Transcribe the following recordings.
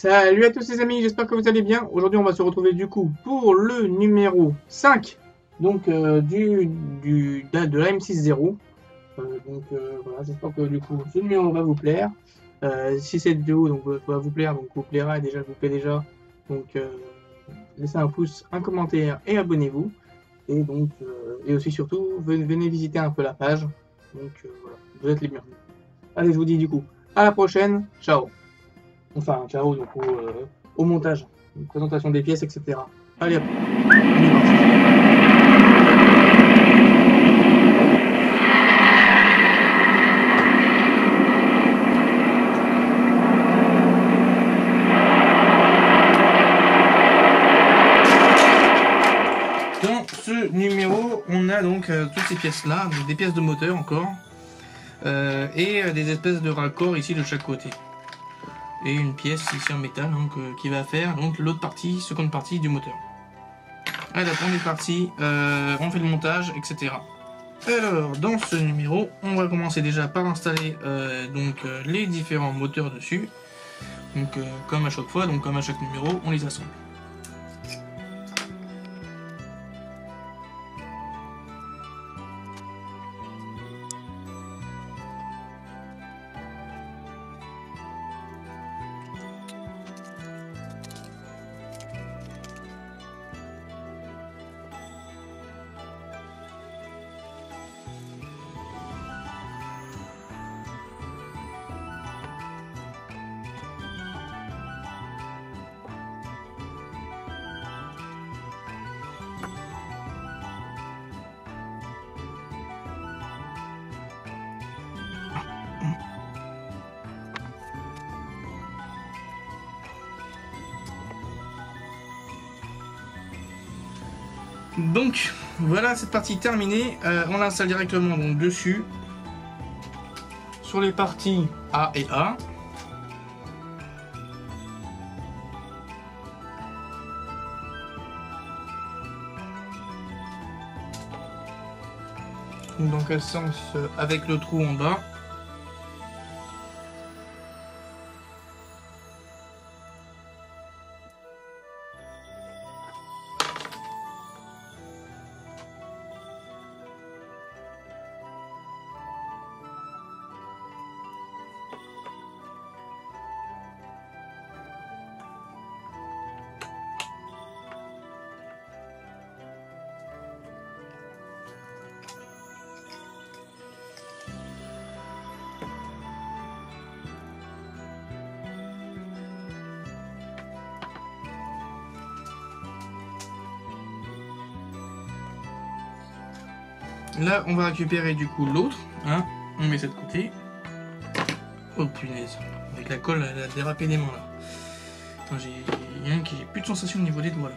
Salut à tous les amis, j'espère que vous allez bien. Aujourd'hui on va se retrouver du coup pour le numéro 5 donc de la M60. Voilà, j'espère que du coup ce numéro va vous plaire. Si cette vidéo va vous plaire, donc vous plaira et déjà vous plaît déjà, donc laissez un pouce, un commentaire et abonnez-vous. Et aussi surtout venez visiter un peu la page. Voilà, vous êtes les bienvenus. Allez, je vous dis du coup à la prochaine, ciao. Enfin, ciao, au montage, une présentation des pièces, etc. Allez hop, on est parti. Dans ce numéro, on a donc toutes ces pièces-là, donc des pièces de moteur encore, et des espèces de raccords ici de chaque côté. Et une pièce ici en métal qui va faire donc l'autre partie, seconde partie du moteur. Alors on est parti, on fait le montage, etc. Alors dans ce numéro, on va commencer déjà par installer les différents moteurs dessus. Donc comme à chaque fois, donc comme à chaque numéro, on les assemble. Donc voilà cette partie terminée, on l'installe directement donc dessus sur les parties A et A. Dans quel sens avec le trou en bas. Là, on va récupérer du coup l'autre. Hein, on met ça de côté. Oh punaise, avec la colle, elle a dérapé des mains là. J'ai plus de sensation au niveau des doigts là.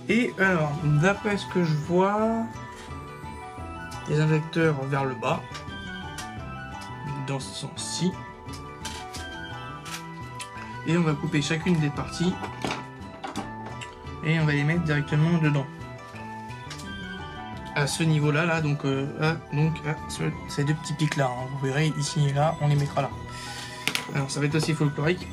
Et alors, d'après ce que je vois, les injecteurs vers le bas, dans ce sens-ci. Et on va couper chacune des parties et on va les mettre directement dedans. À ce niveau-là, là, ces deux petits pics là, hein, vous verrez ici et là, on les mettra là. Alors ça va être aussi folklorique.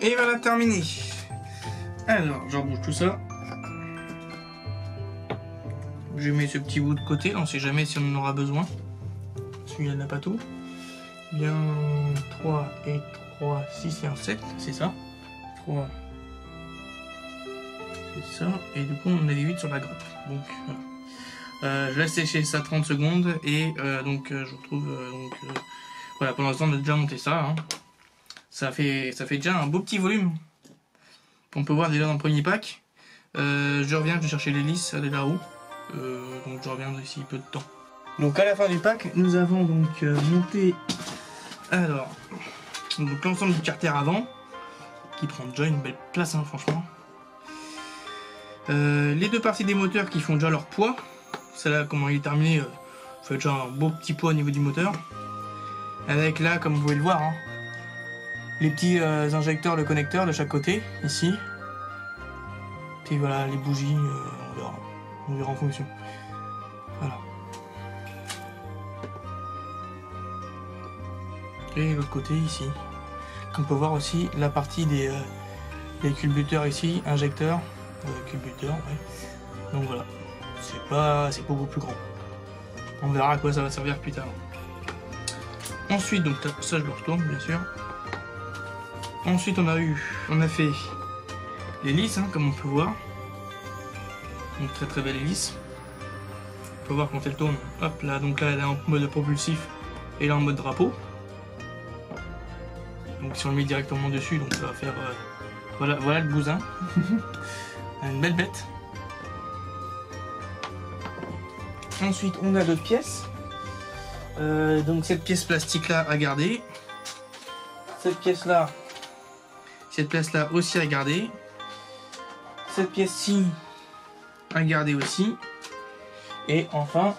Et voilà, terminé. Alors, je rebouge tout ça. Je mets ce petit bout de côté, on sait jamais si on en aura besoin. Celui-là n'a pas tout. Bien 3 et 3, 6 et un 7, c'est ça. 3, c'est ça. Et du coup, on a les 8 sur la grappe. Donc, voilà. Je laisse sécher ça 30 secondes et je retrouve. Voilà, pour l'instant, on a déjà monté ça. Hein. Ça fait déjà un beau petit volume. On peut voir déjà dans le premier pack. Je reviens, je vais chercher l'hélice, elle est là-haut. Donc je reviens d'ici peu de temps. Donc à la fin du pack, nous avons donc monté donc l'ensemble du carter avant, qui prend déjà une belle place, hein, franchement. Les deux parties des moteurs qui font déjà leur poids. Celle-là, comment il est terminé, fait déjà un beau petit poids au niveau du moteur. Avec là, comme vous pouvez le voir, hein, les petits injecteurs, le connecteur de chaque côté, ici. Puis voilà, les bougies, on verra en fonction. Voilà. Et l'autre côté ici. On peut voir aussi la partie des culbuteurs ici, injecteurs, culbuteurs, ouais. Donc voilà, c'est beaucoup plus grand. On verra à quoi ça va servir plus tard. Ensuite, donc ça je le retourne bien sûr. Ensuite on a fait l'hélice, hein, comme on peut voir. Une très belle hélice. On peut voir quand elle tourne. Hop là, donc là elle est en mode propulsif et là en mode drapeau. Donc si on le met directement dessus, donc ça va faire voilà le bousin. Une belle bête. Ensuite on a d'autres pièces. Donc cette pièce plastique là à garder. Cette pièce là aussi à garder. Cette pièce-ci à garder aussi. Et enfin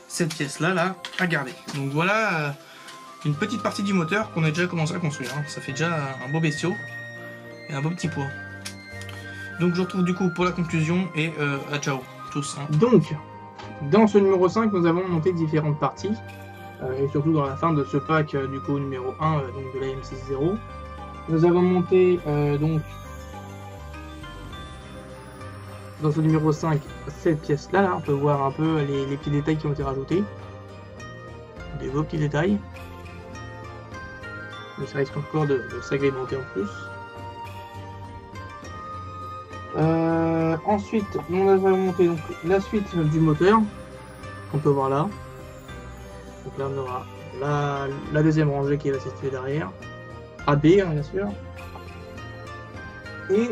cette pièce là à garder. Donc voilà une petite partie du moteur qu'on a déjà commencé à construire. Hein. Ça fait déjà un beau bestiau et un beau petit poids. Donc je vous retrouve du coup pour la conclusion et à ciao tous. Hein. Donc dans ce numéro 5 nous avons monté différentes parties. Et surtout dans la fin de ce pack du coup numéro 1 donc de la M60. Nous avons monté donc dans ce numéro 5 cette pièce là, on peut voir un peu les petits détails qui ont été rajoutés. Des beaux petits détails. Mais ça risque encore de s'agrémenter en plus. Ensuite on avons monté donc la suite du moteur qu'on peut voir là. Donc là on aura la deuxième rangée qui va se situer derrière. AB hein, bien sûr. Et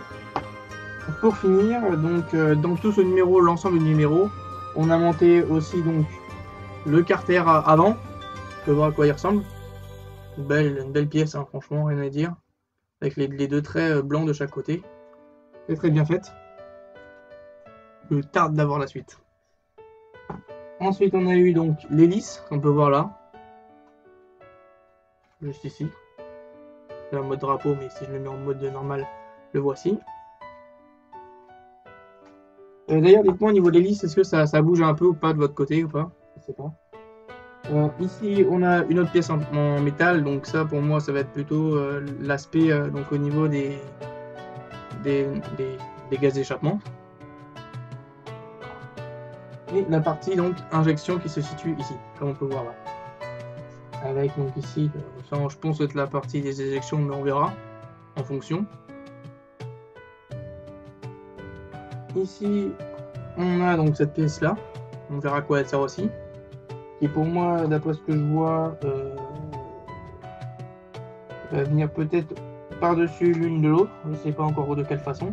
pour finir, donc dans tout ce numéro, l'ensemble du numéro, on a monté aussi donc le carter avant. On peut voir à quoi il ressemble. Une belle pièce, hein, franchement, rien à dire. Avec les deux traits blancs de chaque côté. C'est très bien faite. Je tarde d'avoir la suite. Ensuite, on a eu donc l'hélice, qu'on peut voir là. Juste ici. C'est en mode drapeau, mais si je le mets en mode normal, le voici. D'ailleurs, dites-moi au niveau de l'hélice, est-ce que ça bouge un peu ou pas de votre côté ou pas? Je sais pas. Ici, on a une autre pièce en métal, donc ça pour moi, ça va être plutôt l'aspect donc au niveau des gaz d'échappement. Et la partie donc injection qui se situe ici, comme on peut voir là. Avec donc ici, ça, je pense être la partie des éjections, mais on verra en fonction. Ici, on a donc cette pièce là, on verra à quoi elle sert aussi. Et pour moi, d'après ce que je vois, va venir peut-être par-dessus l'une de l'autre, je ne sais pas encore de quelle façon.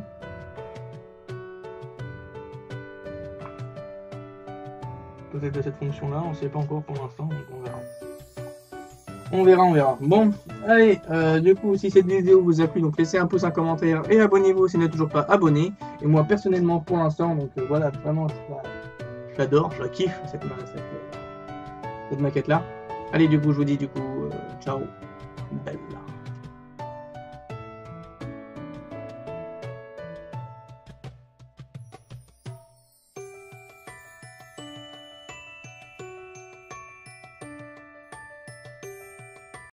Peut-être de cette fonction là, on ne sait pas encore pour l'instant, donc on verra. On verra. Bon, allez, du coup, si cette vidéo vous a plu, donc laissez un pouce, un commentaire et abonnez-vous si vous n'êtes toujours pas abonné. Et moi, personnellement, pour l'instant, donc voilà, vraiment, je l'adore, je la kiffe, cette maquette-là. Allez, du coup, je vous dis, ciao, bella.